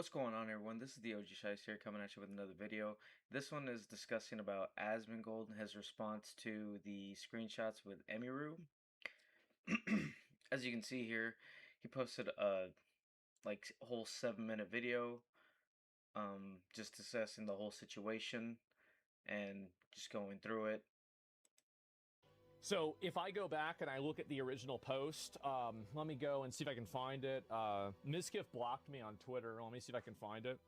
What's going on, everyone? This is the OG Shice here, coming at you with another video. This one is discussing about Asmongold and his response to the screenshots with Emiru. As you can see here, he posted a whole 7-minute video, just assessing the whole situation and just going through it. So if I go back and I look at the original post, let me go and see if I can find it. Mizkif blocked me on Twitter. Let me see if I can find it.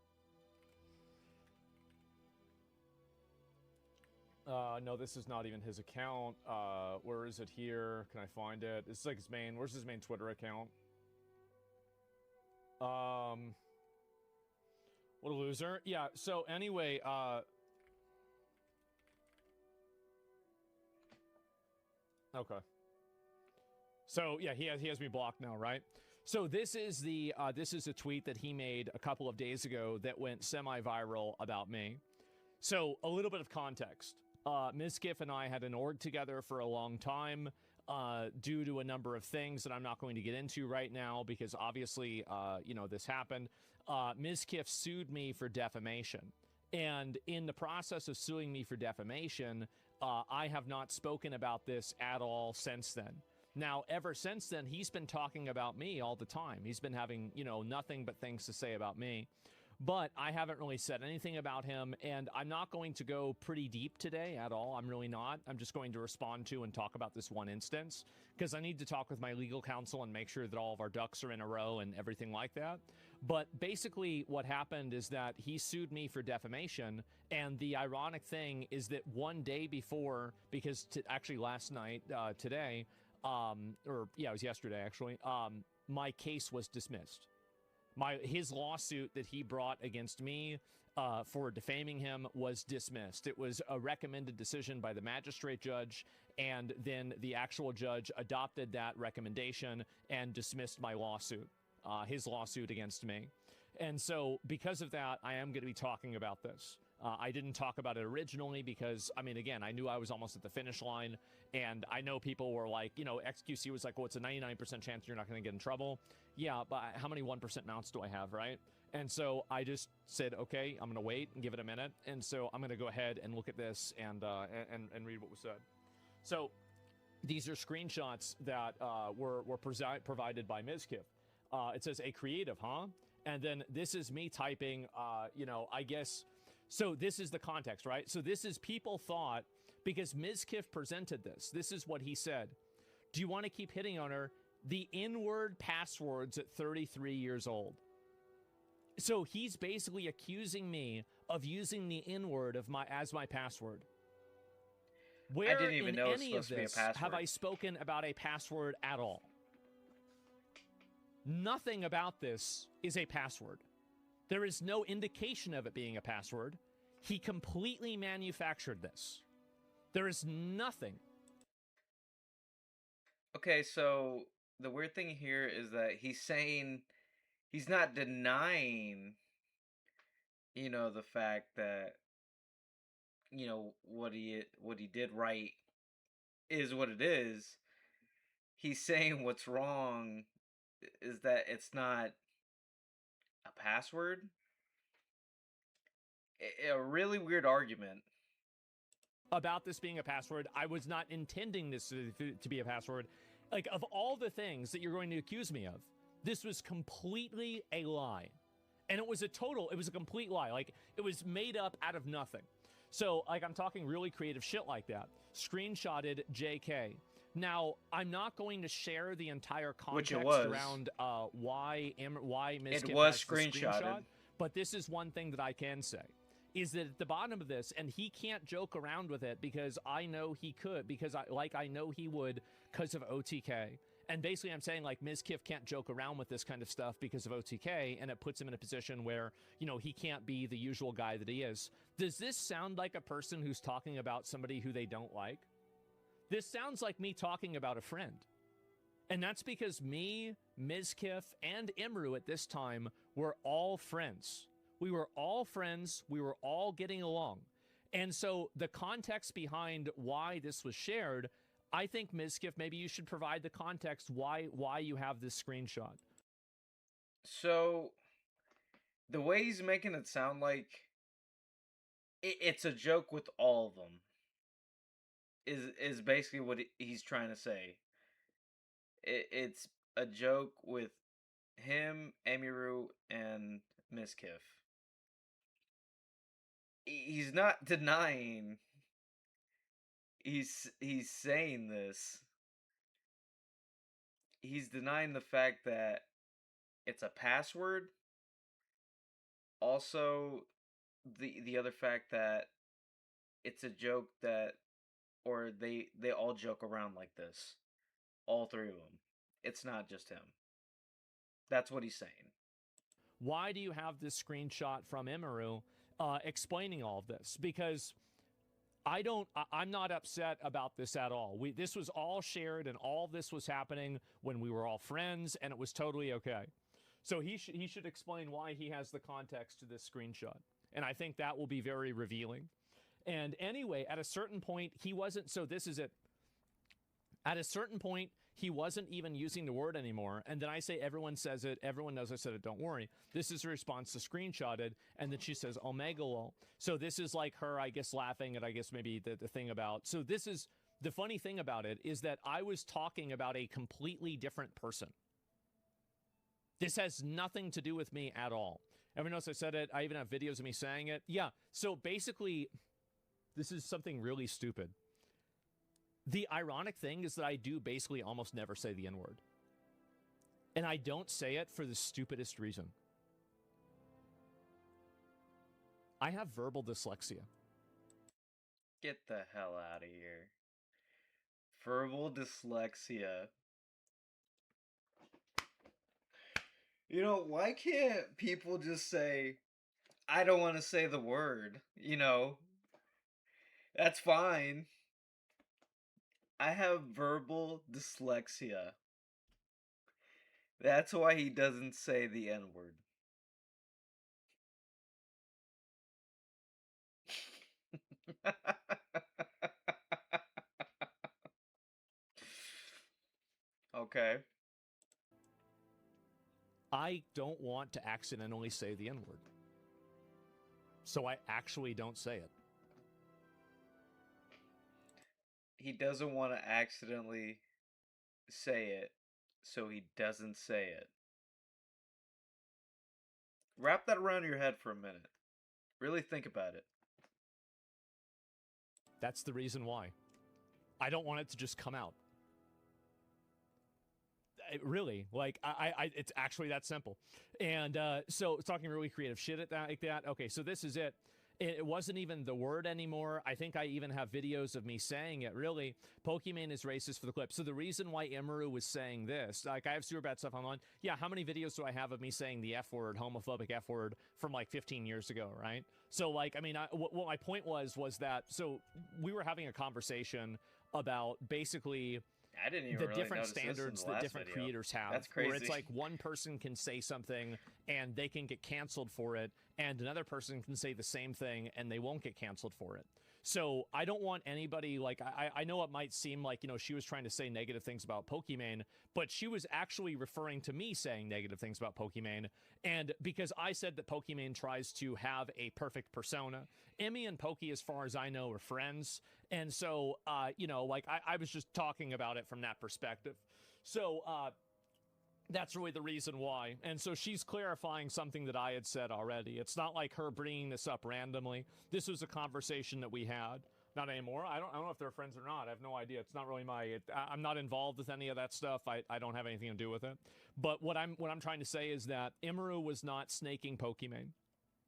No, this is not even his account. Where is it here? Can I find it? It's like his main. Where's his main Twitter account? What a loser. Yeah, so anyway, okay. So yeah, he has me blocked now, right? So this is a tweet that he made a couple of days ago that went semi-viral about me. So a little bit of context. Mizkif and I had an org together for a long time due to a number of things that I'm not going to get into right now because obviously, this happened. Mizkif sued me for defamation. And in the process of suing me for defamation, I have not spoken about this at all since then. Now, ever since then, he's been talking about me all the time. He's been having, nothing but things to say about me. But I haven't really said anything about him, and I'm not going to go pretty deep today at all. I'm really not. I'm just going to respond to and talk about this one instance, because I need to talk with my legal counsel and make sure that all of our ducks are in a row and everything like that. But basically what happened is that he sued me for defamation, and the ironic thing is that one day before, because actually last night, today, it was yesterday actually, my case was dismissed. His lawsuit that he brought against me for defaming him was dismissed. It was a recommended decision by the magistrate judge, and then the actual judge adopted that recommendation and dismissed my lawsuit, his lawsuit against me. And so because of that, I am going to be talking about this. I didn't talk about it originally because, again, I knew I was almost at the finish line, and I know people were like, XQC was like, well, it's a 99% chance you're not going to get in trouble. Yeah, but how many 1% mounts do I have, right? And so I just said, okay, I'm going to wait and give it a minute. And so I'm going to go ahead and look at this and read what was said. So these are screenshots that were provided by Mizkif. It says, a creative, huh? And then this is me typing, I guess... So this is the context, right? So this is people thought, because Mizkif presented this, this is what he said. Do you want to keep hitting on her? The N-word passwords at 33 years old. So he's basically accusing me of using the N-word as my password. Where I didn't even know it was any of supposed to be a this password. have I spoken about a password at all? Nothing about this is a password. There is no indication of it being a password. He completely manufactured this. There is nothing. Okay, so the weird thing here is that he's saying he's not denying, the fact that, what he did right is what it is. He's saying what's wrong is that it's not a password. A really weird argument. About this being a password, I was not intending this to be a password. Like, of all the things that you're going to accuse me of, this was completely a lie. And it was a complete lie. Like, it was made up out of nothing. So, like, I'm talking really creative shit like that. Screenshotted JK. Now, I'm not going to share the entire context around why Mizkif it was has screenshotted. But this is one thing that I can say. Is that at the bottom of this, and he can't joke around with it because I know he could, because I know he would because of OTK. And basically I'm saying, like, Mizkif can't joke around with this kind of stuff because of OTK, and it puts him in a position where, he can't be the usual guy that he is. Does this sound like a person who's talking about somebody who they don't like? This sounds like me talking about a friend. And that's because me, Mizkif, and Emiru at this time were all friends. We were all friends. We were all getting along. And so the context behind why this was shared, I think, Mizkif, maybe you should provide the context why you have this screenshot. So The way he's making it sound like it's a joke with all of them is basically what he's trying to say. It's a joke with him, Emiru, and Miskiff. He's not denying he's saying this. He's denying the fact that it's a password. Also, the other fact that it's a joke that or they all joke around like this. All three of them. It's not just him. That's what he's saying. Why do you have this screenshot from Emiru explaining all of this? Because I'm not upset about this at all. This was all shared and all this was happening when we were all friends and it was totally okay. So he should explain why he has the context to this screenshot. And I think that will be very revealing. And anyway, at a certain point, he wasn't, so this is it. At a certain point, he wasn't even using the word anymore. And then I say, everyone says it. Everyone knows I said it. Don't worry. This is a response to screenshotted. And then she says, Omega. So this is like her, I guess, laughing at, I guess, maybe the thing about. So this is the funny thing about it is that I was talking about a completely different person. This has nothing to do with me at all. Everyone knows I said it. I even have videos of me saying it. Yeah. So basically, this is something really stupid. The ironic thing is that I do basically almost never say the N-word. And I don't say it for the stupidest reason. I have verbal dyslexia. Get the hell out of here. Verbal dyslexia. You know, why can't people just say, I don't want to say the word? You know, that's fine. I have verbal dyslexia. That's why he doesn't say the N word. Okay. I don't want to accidentally say the N-word. So I actually don't say it. He doesn't want to accidentally say it, so he doesn't say it. Wrap that around your head for a minute. Really think about it. That's the reason why. I don't want it to just come out. Really, like it's actually that simple. And so talking really creative shit at that, like that. Okay, so this is it. It wasn't even the word anymore. I think I even have videos of me saying it. Really, Pokimane is racist for the clip. So the reason why Emiru was saying this, like I have super bad stuff online. Yeah, how many videos do I have of me saying the F word, homophobic F word from like 15 years ago, right? So like, I mean, what my point was that, so we were having a conversation about basically I didn't even the really different notice this in standards the that last different video. creators have. That's crazy. Where it's like one person can say something and they can get canceled for it, and another person can say the same thing and they won't get canceled for it. So I don't want anybody, like, I know it might seem like, you know, she was trying to say negative things about Pokimane, but she was actually referring to me saying negative things about Pokimane. And because I said that Pokimane tries to have a perfect persona, Emmy and Poki, as far as I know, are friends. And so, you know, like, I was just talking about it from that perspective. So, that's really the reason why. And so she's clarifying something that I had said already. It's not like her bringing this up randomly. This was a conversation that we had. Not anymore. I don't know if they're friends or not. I have no idea. It's not really I'm not involved with any of that stuff. I don't have anything to do with it. But what I'm trying to say is that Emiru was not snaking Pokimane.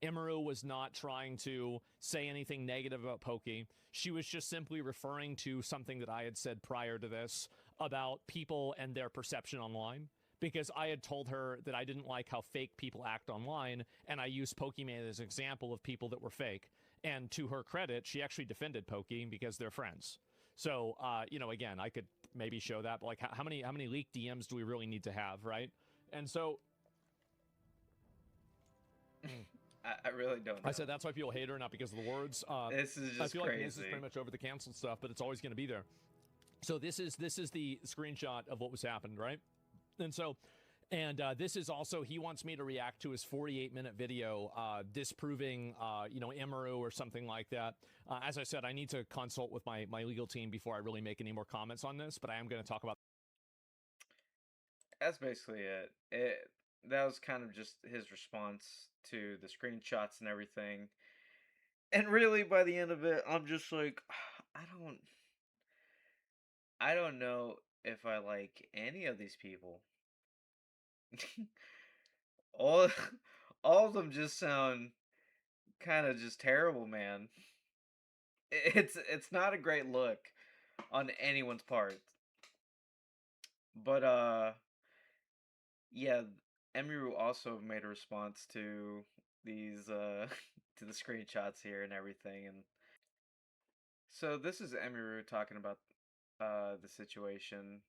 Emiru was not trying to say anything negative about Poki. She was just simply referring to something that I had said prior to this about people and their perception online. Because I had told her that I didn't like how fake people act online, and I used Pokimane as an example of people that were fake. And to her credit, she actually defended Poki because they're friends. So, you know, again, I could maybe show that, but like, how many leaked DMs do we really need to have, right? And so, I really don't know. I said that's why people hate her, not because of the words. This is just I feel crazy. like this is pretty much over the canceled stuff, but it's always going to be there. So this is the screenshot of what was happened, right? And so And this is also, he wants me to react to his 48-minute video disproving, Emiru or something like that. As I said, I need to consult with my legal team before I really make any more comments on this, but I am going to talk about. That's basically it. That was kind of just his response to the screenshots and everything. And really, by the end of it, I'm just like, I don't, I don't know if I like any of these people. all, all of them just sound kind of just terrible, man. It's not a great look on anyone's part. But yeah, Emiru also made a response to these to the screenshots here and everything, and so this is Emiru talking about the situation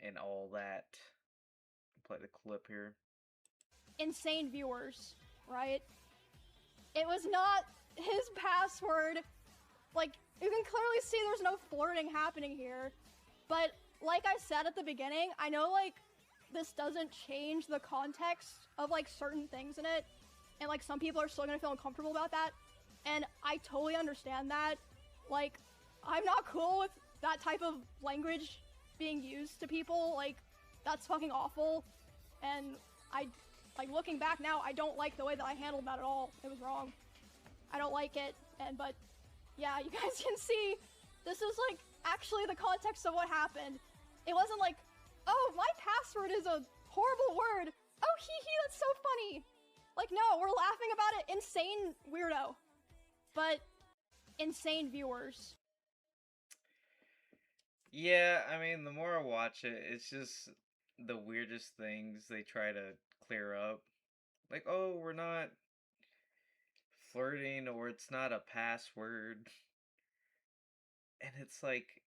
and all that. Play the clip here. Insane viewers, right? It was not his password. Like, you can clearly see there's no flirting happening here. But like I said at the beginning, I know like this doesn't change the context of like certain things in it, and like some people are still gonna feel uncomfortable about that, and I totally understand that. Like, I'm not cool with that type of language being used to people. Like, that's fucking awful, and I, like, looking back now, I don't like the way that I handled that at all. It was wrong. I don't like it, but yeah, you guys can see this is like actually the context of what happened. It wasn't like, oh, my password is a horrible word. Oh, hee hee, that's so funny. Like, no, we're laughing about it. Insane weirdo. But insane viewers. Yeah, I mean, the more I watch it, it's just the weirdest things they try to clear up. Like, oh, we're not flirting, or it's not a password. And it's like,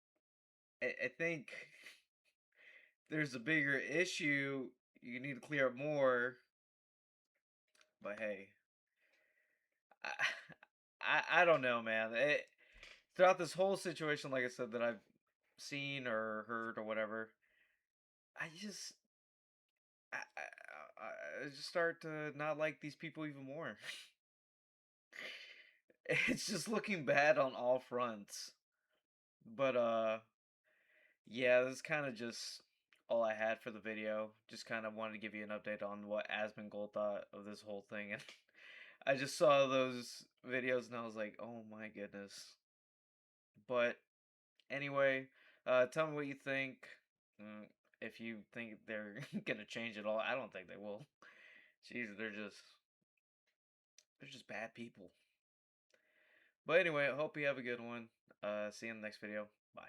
I think there's a bigger issue. You need to clear up more. But hey, I, I don't know, man. Throughout this whole situation, like I said, that I've seen or heard or whatever, I just I just start to not like these people even more. It's just looking bad on all fronts. But yeah, this is kind of just all I had for the video. Just kind of wanted to give you an update on what Asmongold thought of this whole thing, and I just saw those videos and I was like, oh my goodness. But anyway, tell me what you think. Mm, if you think they're gonna change it all, I don't think they will. Jeez, they're just bad people. But anyway, I hope you have a good one. See you in the next video. Bye.